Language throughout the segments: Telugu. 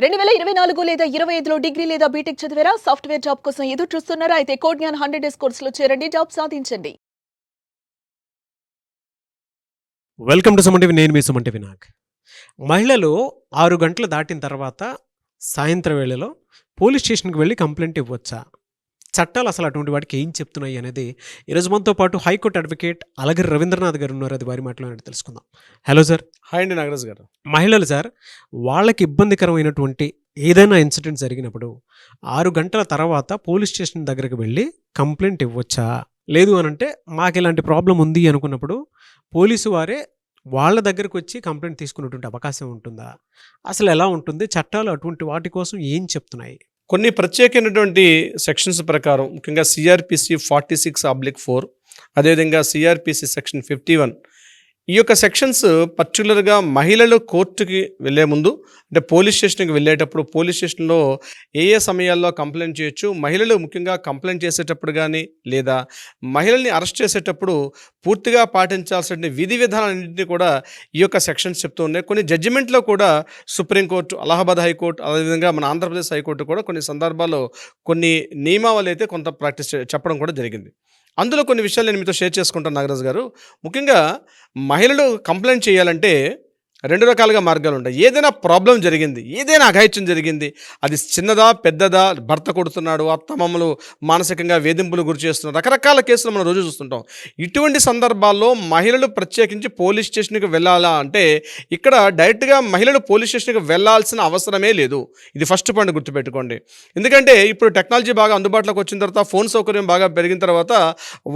2024 లేదా 25లో డిగ్రీ లేదా బీటెక్ చదివారా? సాఫ్ట్‌వేర్ జాబ్ కోసం ఎదురు చూస్తున్నారా? అయితే కోడ్ జ్ఞాన్ 100 డేస్ కోర్సులో చేరండి. జాబ్ సాధించండి. Welcome to Suman TV. నేను మీ సుమన్ టీవీ నాగ్. మహిళలు 6 గంటలు దాటిన తర్వాత సాయంత్రం వేళలో పోలీస్ స్టేషన్‌కి వెళ్లి కంప్లెయింట్ ఇవ్వొచ్చా? చట్టాలు అసలు అటువంటి వాటికి ఏం చెప్తున్నాయి అనేది ఈరోజు మనతో పాటు హైకోర్టు అడ్వకేట్ అలగిరి రవీంద్రనాథ్ గారు ఉన్నారు. అది వారి మాటలోనే తెలుసుకుందాం. Hello sir. హాయ్ అండి నాగరాజ్ గారు. మహిళలు సార్, వాళ్ళకి ఇబ్బందికరమైనటువంటి ఏదైనా ఇన్సిడెంట్ జరిగినప్పుడు 6 గంటల తర్వాత పోలీస్ స్టేషన్ దగ్గరికి వెళ్ళి కంప్లైంట్ ఇవ్వొచ్చా? లేదు అనంటే మాకు ఇలాంటి ప్రాబ్లం ఉంది అనుకున్నప్పుడు పోలీసు వారే వాళ్ళ దగ్గరకు వచ్చి కంప్లైంట్ తీసుకునేటువంటి అవకాశం ఉంటుందా? అసలు ఎలా ఉంటుంది? చట్టాలు అటువంటి వాటి కోసం ఏం చెప్తున్నాయి? కొన్ని ప్రత్యేకమైనటువంటి సెక్షన్స్ ప్రకారం ముఖ్యంగా సిఆర్పిసి 46/4, అదేవిధంగా సిఆర్పిసి సెక్షన్ 51, ఈ యొక్క సెక్షన్స్ పర్టికులర్గా మహిళలు కోర్టుకి వెళ్ళే ముందు అంటే పోలీస్ స్టేషన్కి వెళ్ళేటప్పుడు పోలీస్ స్టేషన్లో ఏ సమయాల్లో కంప్లైంట్ చేయొచ్చు, మహిళలు ముఖ్యంగా కంప్లైంట్ చేసేటప్పుడు కానీ లేదా మహిళల్ని అరెస్ట్ చేసేటప్పుడు పూర్తిగా పాటించాల్సిన విధి విధానాలన్నింటినీ కూడా ఈ యొక్క సెక్షన్స్ చెప్తూ ఉన్నాయి. కొన్ని జడ్జిమెంట్లో కూడా సుప్రీంకోర్టు, అలహాబాద్ హైకోర్టు, అదేవిధంగా మన ఆంధ్రప్రదేశ్ హైకోర్టు కూడా కొన్ని సందర్భాల్లో కొన్ని నియమావళి అయితే కొంత ప్రాక్టీస్ చెప్పడం కూడా జరిగింది. అందులో కొన్ని విషయాలు నేను మీతో షేర్ చేసుకుంటాను నాగరాజు గారు. ముఖ్యంగా మహిళలు కంప్లైంట్ చేయాలంటే 2 రకాలుగా మార్గాలు ఉంటాయి. ఏదైనా ప్రాబ్లం జరిగింది, ఏదైనా అఘాయిత్యం జరిగింది, అది చిన్నదా పెద్దదా, భర్త కొడుతున్నాడు, అత్తమామలు మానసికంగా వేధింపులు గురి చేస్తున్నారు, రకరకాల కేసులు మనం రోజు చూస్తుంటాం. ఇటువంటి సందర్భాల్లో మహిళలు ప్రత్యేకించి పోలీస్ స్టేషన్కి వెళ్ళాలా అంటే ఇక్కడ డైరెక్ట్గా మహిళలు పోలీస్ స్టేషన్కి వెళ్ళాల్సిన అవసరమే లేదు. ఇది ఫస్ట్ పాయింట్ గుర్తుపెట్టుకోండి. ఎందుకంటే ఇప్పుడు టెక్నాలజీ బాగా అందుబాటులోకి వచ్చిన తర్వాత, ఫోన్ సౌకర్యం బాగా పెరిగిన తర్వాత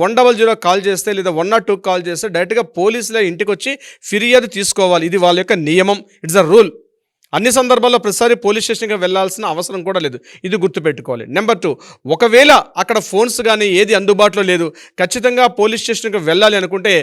100 కాల్ చేస్తే లేదా 102 కాల్ చేస్తే డైరెక్ట్గా పోలీసులే ఇంటికి వచ్చి ఫిర్యాదు తీసుకోవాలి. ఇది వాళ్ళ యొక్క నియమం. It's a rule. అన్ని సందర్భాల్లో ప్రతిసారి పోలీస్ స్టేషన్కి వెళ్ళాల్సిన అవసరం కూడా లేదు. ఇది గుర్తుపెట్టుకోవాలి. నెంబర్ 2, ఒకవేళ అక్కడ ఫోన్స్ కానీ ఏది అందుబాటులో లేదు, ఖచ్చితంగా పోలీస్ స్టేషన్కి వెళ్ళాలి అనుకుంటే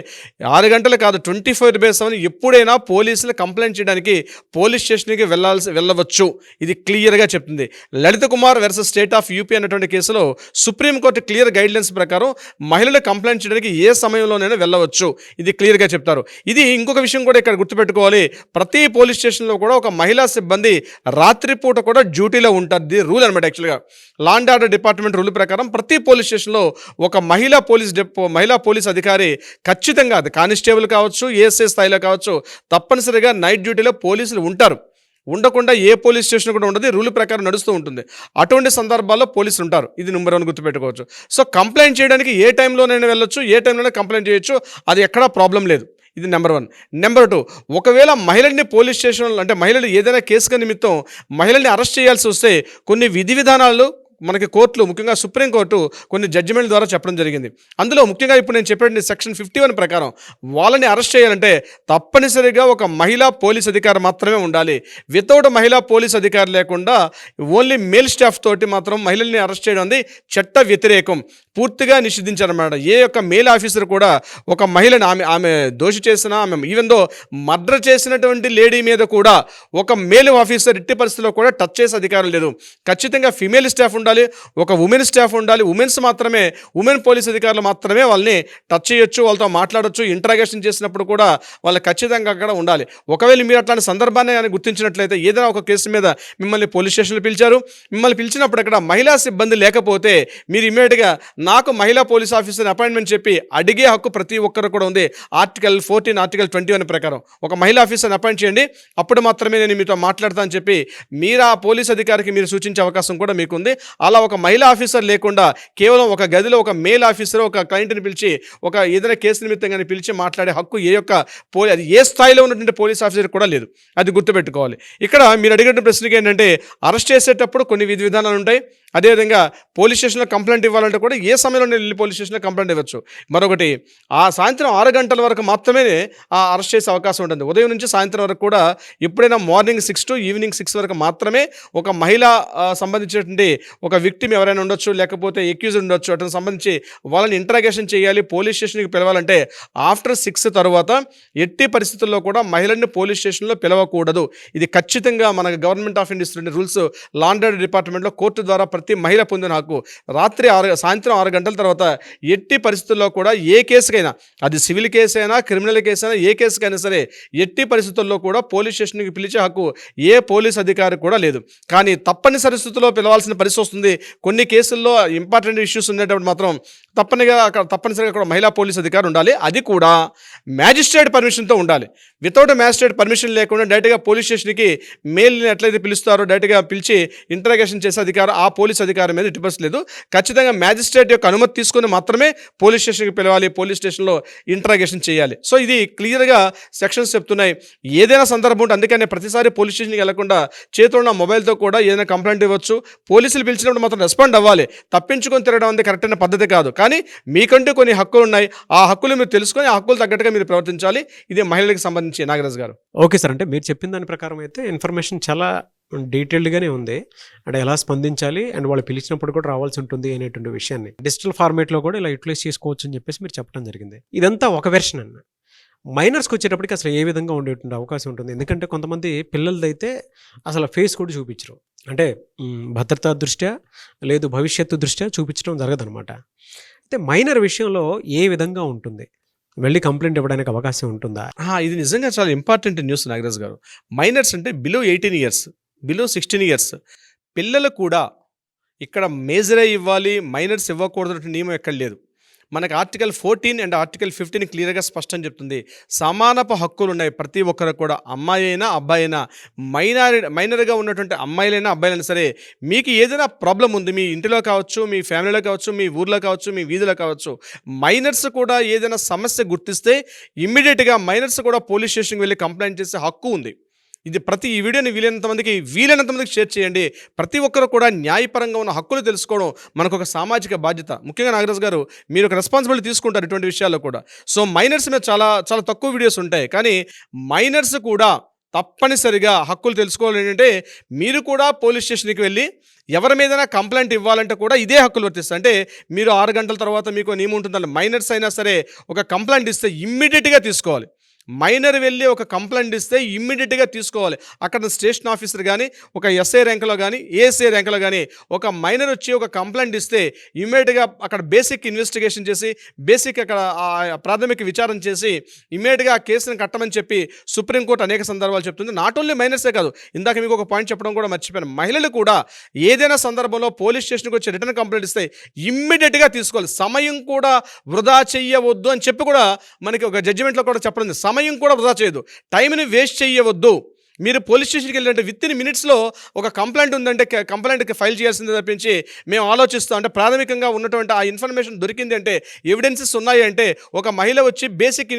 6 గంటలు కాదు, 24/7 ఎప్పుడైనా పోలీసులు కంప్లైంట్ చేయడానికి పోలీస్ స్టేషన్కి వెళ్ళవచ్చు. ఇది క్లియర్గా చెప్తుంది. Lalit Kumar versus state of UP అన్నటువంటి కేసులో సుప్రీంకోర్టు క్లియర్ గైడ్లైన్స్ ప్రకారం మహిళలు కంప్లైంట్ చేయడానికి ఏ సమయంలోనైనా వెళ్ళవచ్చు. ఇది క్లియర్గా చెప్తారు. ఇది ఇంకొక విషయం కూడా ఇక్కడ గుర్తుపెట్టుకోవాలి. ప్రతి పోలీస్ స్టేషన్లో కూడా ఒక మహిళా సిబ్బంది రాత్రిపూట కూడా డ్యూటీలో ఉంటారు. ఇది రూల్ అనమాట. యాక్చువల్గా law and order department rule ప్రకారం ప్రతి పోలీస్ స్టేషన్లో ఒక మహిళా పోలీస్ అధికారి ఖచ్చితంగా, అది కానిస్టేబుల్ కావచ్చు, ఏఎస్ఐ స్థాయిలో కావచ్చు, తప్పనిసరిగా నైట్ డ్యూటీలో పోలీసులు ఉంటారు. ఉండకుండా ఏ పోలీస్ స్టేషన్ కూడా ఉండదు. రూల్ ప్రకారం నడుస్తూ ఉంటుంది. అటువంటి సందర్భాల్లో పోలీసులు ఉంటారు. ఇది నెంబర్ 1 గుర్తుపెట్టుకోవచ్చు. సో కంప్లైంట్ చేయడానికి ఏ టైంలోనైనా వెళ్ళొచ్చు, ఏ టైంలోనే కంప్లైంట్ చేయొచ్చు. అది ఎక్కడా ప్రాబ్లం లేదు. ఇది నెంబర్ 1. నెంబర్ 2, ఒకవేళ మహిళల్ని పోలీస్ స్టేషన్లో అంటే మహిళలు ఏదైనా కేసుగా నిమిత్తం మహిళల్ని అరెస్ట్ చేయాల్సి వస్తే కొన్ని విధి విధానాలు మనకి కోర్టులు, ముఖ్యంగా సుప్రీంకోర్టు కొన్ని జడ్జిమెంట్ ద్వారా చెప్పడం జరిగింది. అందులో ముఖ్యంగా ఇప్పుడు నేను చెప్పిన సెక్షన్ 51 ప్రకారం వాళ్ళని అరెస్ట్ చేయాలంటే తప్పనిసరిగా ఒక మహిళా పోలీస్ అధికారి మాత్రమే ఉండాలి. వితౌట్ మహిళా పోలీస్ అధికారి లేకుండా ఓన్లీ మేల్ స్టాఫ్ తోటి మాత్రం మహిళల్ని అరెస్ట్ చేయడం అనేది చట్ట వ్యతిరేకం, పూర్తిగా నిషేధించారన్నమాట. ఏ యొక్క మేల్ ఆఫీసర్ కూడా ఒక మహిళని ఆమె దోషి చేసిన, ఆమె ఈవెన్ దో మర్డర్ చేసినటువంటి లేడీ మీద కూడా ఒక మేల్ ఆఫీసర్ ఎట్టి పరిస్థితుల్లో కూడా టచ్ చేసే అధికారం లేదు. ఖచ్చితంగా ఫిమేల్ స్టాఫ్ ఉండాలి, ఒక ఉమెన్ స్టాఫ్ ఉండాలి. ఉమెన్ పోలీస్ అధికారులు మాత్రమే వాళ్ళని టచ్ చేయొచ్చు, వాళ్ళతో మాట్లాడొచ్చు. ఇంట్రాగేషన్ చేసినప్పుడు కూడా వాళ్ళు ఖచ్చితంగా అక్కడ ఉండాలి. ఒకవేళ మీరు అట్లాంటి సందర్భాన్ని కానీ గుర్తించినట్లయితే, ఏదైనా ఒక కేసు మీద మిమ్మల్ని పోలీస్ స్టేషన్లో పిలిచారు, మిమ్మల్ని పిలిచినప్పుడు అక్కడ మహిళా సిబ్బంది లేకపోతే మీరు ఇమ్మీడియట్గా నాకు మహిళా పోలీస్ ఆఫీసర్ అపాయింట్మెంట్ చెప్పి అడిగే హక్కు ప్రతి ఒక్కరు కూడా ఉంది. ఆర్టికల్ 14, ఆర్టికల్ 21 ప్రకారం ఒక మహిళా ఆఫీసర్ని అపాయింట్ చేయండి, అప్పుడు మాత్రమే నేను మీతో మాట్లాడతానని చెప్పి మీరు ఆ పోలీస్ అధికారికి మీరు సూచించే అవకాశం కూడా మీకుంది. అలా ఒక మహిళా ఆఫీసర్ లేకుండా కేవలం ఒక గదిలో ఒక మేల్ ఆఫీసర్ ఒక క్లయింట్ని పిలిచి ఒక ఏదైనా కేసు నిమిత్తంగానే పిలిచి మాట్లాడే హక్కు అది ఏ స్థాయిలో ఉన్నటువంటి పోలీస్ ఆఫీసర్ కూడా లేదు. అది గుర్తుపెట్టుకోవాలి. ఇక్కడ మీరు అడిగిన ప్రశ్నకి ఏంటంటే, అరెస్ట్ చేసేటప్పుడు కొన్ని విధి విధానాలు ఉంటాయి. అదేవిధంగా పోలీస్ స్టేషన్లో కంప్లైంట్ ఇవ్వాలంటే కూడా ఏ సమయంలో వెళ్ళి పోలీస్ స్టేషన్లో కంప్లైంట్ ఇవ్వచ్చు. మరొకటి, ఆ సాయంత్రం 6 గంటల వరకు మాత్రమే అరెస్ట్ చేసే అవకాశం ఉంటుంది. ఉదయం నుంచి సాయంత్రం వరకు కూడా ఎప్పుడైనా మార్నింగ్ 6 to ఈవినింగ్ 6 వరకు మాత్రమే ఒక మహిళ సంబంధించినటువంటి ఒక విక్టిమ్ ఎవరైనా ఉండొచ్చు, లేకపోతే ఎక్యూజ్డ్ ఉండొచ్చు, అతనికి సంబంధించి వాళ్ళని ఇంట్రాగేషన్ చేయాలి, పోలీస్ స్టేషన్కి పిలవాలంటే ఆఫ్టర్ 6 తర్వాత ఎట్టి పరిస్థితుల్లో కూడా మహిళల్ని పోలీస్ స్టేషన్లో పిలవకూడదు. ఇది ఖచ్చితంగా మన government of India rules, law and order డిపార్ట్మెంట్లో కోర్టు ద్వారా ప్రతి మహిళ పొందిన హక్కు. సాయంత్రం 6 గంటల తర్వాత ఎట్టి పరిస్థితుల్లో కూడా ఏ కేసుకైనా, అది సివిల్ కేసు అయినా క్రిమినల్ కేసు అయినా ఏ కేసుకైనా సరే ఎట్టి పరిస్థితుల్లో కూడా పోలీస్ స్టేషన్కి పిలిచే హక్కు ఏ పోలీస్ అధికారి కూడా లేదు. కానీ తప్పనిసరి స్థితిలో పిలవాల్సిన పరిస్థితి వస్తుంది. కొన్ని కేసుల్లో ఇంపార్టెంట్ ఇష్యూస్ ఉండేటప్పుడు మాత్రం తప్పనిసరిగా అక్కడ మహిళా పోలీస్ అధికారి ఉండాలి. అది కూడా మ్యాజిస్ట్రేట్ పర్మిషన్తో ఉండాలి. వితౌట్ మ్యాజిస్ట్రేట్ పర్మిషన్ లేకుండా డైరెక్ట్గా పోలీస్ స్టేషన్కి మెయిల్ని ఎట్లయితే పిలుస్తారో డైరెక్ట్గా పిలిచి ఇంటరాగేషన్ చేసే అధికారం ఆ పోలీస్ అధికారం మీద ఇటుపస్ లేదు. ఖచ్చితంగా మ్యాజిస్ట్రేట్ యొక్క అనుమతి తీసుకొని మాత్రమే పోలీస్ స్టేషన్కి పిలవాలి, పోలీస్ స్టేషన్లో ఇంటరాగేషన్ చేయాలి. సో ఇది క్లియర్గా సెక్షన్స్ చెప్తున్నాయి. ఏదైనా సందర్భం ఉంటే అందుకనే ప్రతిసారి పోలీస్ స్టేషన్కి వెళ్లకుండా చేతిలో ఉన్న మొబైల్తో కూడా ఏదైనా కంప్లైంట్ ఇవ్వచ్చు. పోలీసులు పిలిచినప్పుడు మాత్రం రెస్పాండ్ అవ్వాలి. తప్పించుకొని తిరగడం అనేది కరెక్ట్ అయిన పద్ధతి కాదు. కానీ మీకంటూ కొన్ని హక్కులు ఉన్నాయి. ఆ హక్కులు మీరు తెలుసుకొని ఆ హక్కులు తగ్గట్టుగా మీరు ప్రవర్తించాలి. ఇది మహిళలకు సంబంధించి నాగరాజ్ గారు. ఓకే సార్, అంటే మీరు చెప్పిన దాని ప్రకారం అయితే ఇన్ఫర్మేషన్ చాలా డీటెయిల్డ్గానే ఉంది. అంటే ఎలా స్పందించాలి అండ్ వాళ్ళు పిలిచినప్పుడు కూడా రావాల్సి ఉంటుంది అనేటువంటి విషయాన్ని డిజిటల్ ఫార్మేట్లో కూడా ఇలా యూటిలైజ్ చేసుకోవచ్చు అని చెప్పేసి మీరు చెప్పడం జరిగింది. ఇదంతా ఒక వెర్షన్ అన్న. మైనర్స్కి వచ్చేటప్పటికి అసలు ఏ విధంగా ఉండేటువంటి అవకాశం ఉంటుంది? ఎందుకంటే కొంతమంది పిల్లలదైతే అసలు ఫేస్ కూడా చూపించరు. అంటే భద్రతా దృష్ట్యా లేదు భవిష్యత్తు దృష్ట్యా చూపించడం జరగదనమాట. అయితే మైనర్ విషయంలో ఏ విధంగా ఉంటుంది? వెళ్ళి కంప్లైంట్ ఇవ్వడానికి అవకాశం ఉంటుందా? ఇది నిజంగా చాలా ఇంపార్టెంట్ న్యూస్ నాగరాజ్ గారు. మైనర్స్ అంటే బిలో 18 ఇయర్స్, బిలో 16 ఇయర్స్ పిల్లలు కూడా ఇక్కడ మేజర్ అయి ఇవ్వాలి, మైనర్స్ ఇవ్వకూడదు నియమం ఎక్కడ లేదు. మనకు ఆర్టికల్ 14 అండ్ ఆర్టికల్ 15 క్లియర్గా స్పష్టం చెప్తుంది. సమానపు హక్కులు ఉన్నాయి ప్రతి ఒక్కరు కూడా, అమ్మాయి అయినా అబ్బాయి అయినా. మైనర్గా ఉన్నటువంటి అమ్మాయిలైనా అబ్బాయిలైనా సరే మీకు ఏదైనా ప్రాబ్లం ఉంది మీ ఇంటిలో కావచ్చు, మీ ఫ్యామిలీలో కావచ్చు, మీ ఊర్లో కావచ్చు, మీ వీధిలో కావచ్చు, మైనర్స్ కూడా ఏదైనా సమస్య గుర్తిస్తే ఇమ్మీడియట్గా మైనర్స్ కూడా పోలీస్ స్టేషన్కి వెళ్ళి కంప్లైంట్ చేసే హక్కు ఉంది. ఇది ఈ వీడియోని వీలైనంత మందికి షేర్ చేయండి. ప్రతి ఒక్కరు కూడా న్యాయపరంగా ఉన్న హక్కులు తెలుసుకోవడం మనకు ఒక సామాజిక బాధ్యత. ముఖ్యంగా నాగరాజ్ గారు మీరు ఒక రెస్పాన్సిబిలిటీ తీసుకుంటారు ఇటువంటి విషయాల్లో కూడా. సో మైనర్స్ మీద చాలా చాలా తక్కువ వీడియోస్ ఉంటాయి. కానీ మైనర్స్ కూడా తప్పనిసరిగా హక్కులు తెలుసుకోవాలి. ఏంటంటే మీరు కూడా పోలీస్ స్టేషన్కి వెళ్ళి ఎవరి మీదైనా కంప్లైంట్ ఇవ్వాలంటే కూడా ఇదే హక్కులు వర్తిస్తాయి. అంటే మీరు 6 గంటల తర్వాత మీకు నియమం ఉంటుందంటే మైనర్స్ అయినా సరే ఒక కంప్లైంట్ ఇస్తే ఇమ్మీడియట్గా తీసుకోవాలి. మైనర్ వెళ్ళి ఒక కంప్లైంట్ ఇస్తే ఇమ్మీడియట్గా తీసుకోవాలి. అక్కడ స్టేషన్ ఆఫీసర్ కానీ ఒక ఎస్ఐ ర్యాంకులో కానీ ఏఎస్ఐ ర్యాంకులో కానీ ఒక మైనర్ వచ్చి ఒక కంప్లైంట్ ఇస్తే ఇమ్మీడియట్గా అక్కడ బేసిక్ ఇన్వెస్టిగేషన్ చేసి బేసిక్ అక్కడ ప్రాథమిక విచారణ చేసి ఇమ్మీడియట్గా ఆ కేసును కట్టమని చెప్పి సుప్రీంకోర్టు అనేక సందర్భాలు చెప్తుంది. నాట్ ఓన్లీ మైనర్సే కాదు, ఇందాక మీకు ఒక పాయింట్ చెప్పడం కూడా మర్చిపోయాను, మహిళలు కూడా ఏదైనా సందర్భంలో పోలీస్ స్టేషన్కి వచ్చి రిటర్న్ కంప్లైంట్ ఇస్తే ఇమ్మీడియట్గా తీసుకోవాలి. సమయం కూడా వృధా చెయ్యవద్దు అని చెప్పి కూడా మనకి ఒక జడ్జిమెంట్లో కూడా చెప్పడం, సమయం కూడా వృధా చేయదు, టైంని వేస్ట్ చేయవద్దు. మీరు పోలీస్ స్టేషన్కి వెళ్ళాలంటే విత్ ఇన్ మినిట్స్లో ఒక కంప్లైంట్ ఉందంటే కంప్లైంట్కి ఫైల్ చేయాల్సిందే తప్పించి మేము ఆలోచిస్తాం అంటే ప్రాథమికంగా ఉన్నటువంటి ఆ ఇన్ఫర్మేషన్ దొరికింది అంటే ఎవిడెన్సెస్ ఉన్నాయి అంటే ఒక మహిళ వచ్చి బేసిక్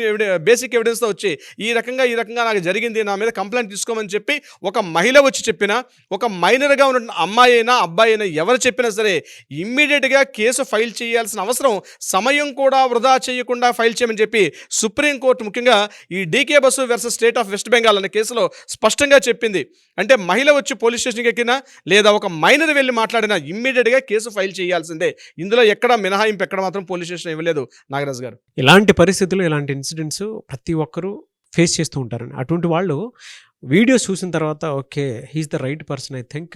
ఎవిడెన్స్తో వచ్చి ఈ రకంగా నాకు జరిగింది, నా మీద కంప్లైంట్ తీసుకోమని చెప్పి ఒక మహిళ వచ్చి చెప్పినా, ఒక మైనర్గా ఉన్న అమ్మాయి అయినా అబ్బాయి అయినా ఎవరు చెప్పినా సరే ఇమ్మీడియట్గా కేసు ఫైల్ చేయాల్సిన అవసరం, సమయం కూడా వృధా చేయకుండా ఫైల్ చేయమని చెప్పి సుప్రీంకోర్టు ముఖ్యంగా ఈ D K Basu versus state of West Bengal అనే కేసులో స్పష్టంగా చెప్పింది. అంటే మహిళ వచ్చి పోలీస్ స్టేషన్కి ఎక్కినా లేదా ఒక మైనర్ వెళ్ళి మాట్లాడినా ఇమ్మీడియట్గా కేసు ఫైల్ చేయాల్సిందే. ఇందులో ఎక్కడ మినహాయింపు ఎక్కడ మాత్రం పోలీస్ స్టేషన్ ఇవ్వలేదు నాగరాజ్ గారు. ఇలాంటి పరిస్థితులు ఇలాంటి ఇన్సిడెంట్స్ ప్రతి ఒక్కరూ ఫేస్ చేస్తూ ఉంటారని, అటువంటి వాళ్ళు వీడియోస్ చూసిన తర్వాత okay he's the right person, I think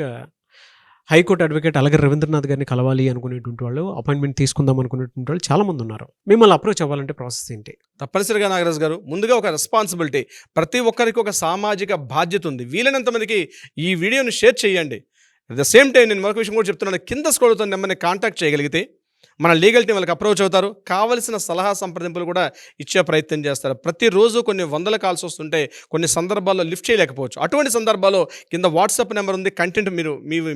high court advocate Alagar Ravindranath గారిని కలవాలి అనుకునేటువంటి వాళ్ళు, అపాయింట్మెంట్ తీసుకుందాం అనుకునేటువంటి వాళ్ళు చాలామంది ఉన్నారు. మిమ్మల్ని అప్రోచ్ అవ్వాలంటే ప్రాసెస్ ఏంటి? తప్పనిసరిగా నాగరాజ్ గారు ముందుగా ఒక రెస్పాన్సిబిలిటీ, ప్రతి ఒక్కరికి ఒక సామాజిక బాధ్యత ఉంది. వీలైనంత మందికి ఈ వీడియోని షేర్ చేయండి. అట్ ద సేమ్ టైం నేను మరొక విషయం కూడా చెప్తున్నాను, కింద స్క్రోల్తో నెంబర్ని కాంటాక్ట్ చేయగలిగితే మన లీగల్ టీం వాళ్ళకి అప్రోచ్ అవుతారు, కావలసిన సలహా సంప్రదింపులు కూడా ఇచ్చే ప్రయత్నం చేస్తారు. ప్రతిరోజు కొన్ని వందల కాల్స్ వస్తుంటే కొన్ని సందర్భాల్లో లిఫ్ట్ చేయలేకపోవచ్చు. అటువంటి సందర్భాల్లో కింద వాట్సాప్ నెంబర్ ఉంది, కంటెంట్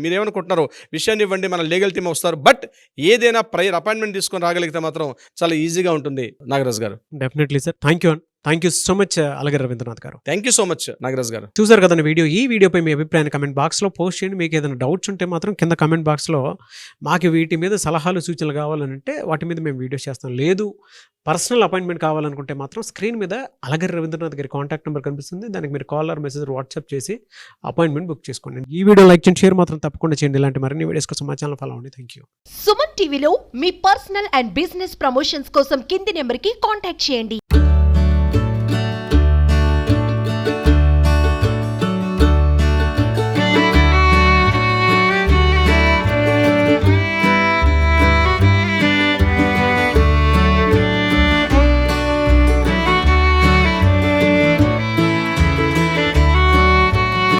మీరేమనుకుంటున్నారో విషయాన్ని ఇవ్వండి, మన లీగల్ టీం వస్తారు. బట్ ఏదైనా ప్రైర్ అపాయింట్మెంట్ తీసుకొని రాగలిగితే మాత్రం చాలా ఈజీగా ఉంటుంది Nagaraj garu. Definitely sir, thank you so much Alagar Ravindranath garu. Thank you so much Nagaraj garu. చూసారు కదండి వీడియో. ఈ వీడియోపై మీ అభిప్రాయాన్ని కమెంట్ బాక్స్లో పోస్ట్ చేయండి. మీకు ఏదైనా డౌట్స్ ఉంటే మాత్రం కింద కమెంట్ బాక్స్లో మాకు వీటి మీద సలహాలు సూచనలు కావాలంటే వాటి మీద మేము వీడియోస్ చేస్తాం. లేదు పర్సనల్ అపాయింట్మెంట్ కావాలనుకుంటే మాత్రం స్క్రీన్ మీద అలగర్ రవీంద్రనాథ్ గారి కాంటాక్ట్ నెంబర్ కనిపిస్తుంది, దానికి మీరు కాల్ ఆర్ మెసేజ్ వాట్సాప్ చేసి అపాయింట్మెంట్ బుక్ చేసుకోండి. ఈ వీడియో లైక్ చేయండి, షేర్ మాత్రం తప్పకుండా చేయండి. ఇలాంటి మరిన్ని వీడియోస్ కోసం మా ఛానల్ ఫాలో అవ్వండి. Thank you. సుమన్ టీవీలో మీ పర్సనల్ అండ్ బిజినెస్ ప్రమోషన్స్ కోసం కింది నెంబర్కి కాంటాక్ట్ చేయండి.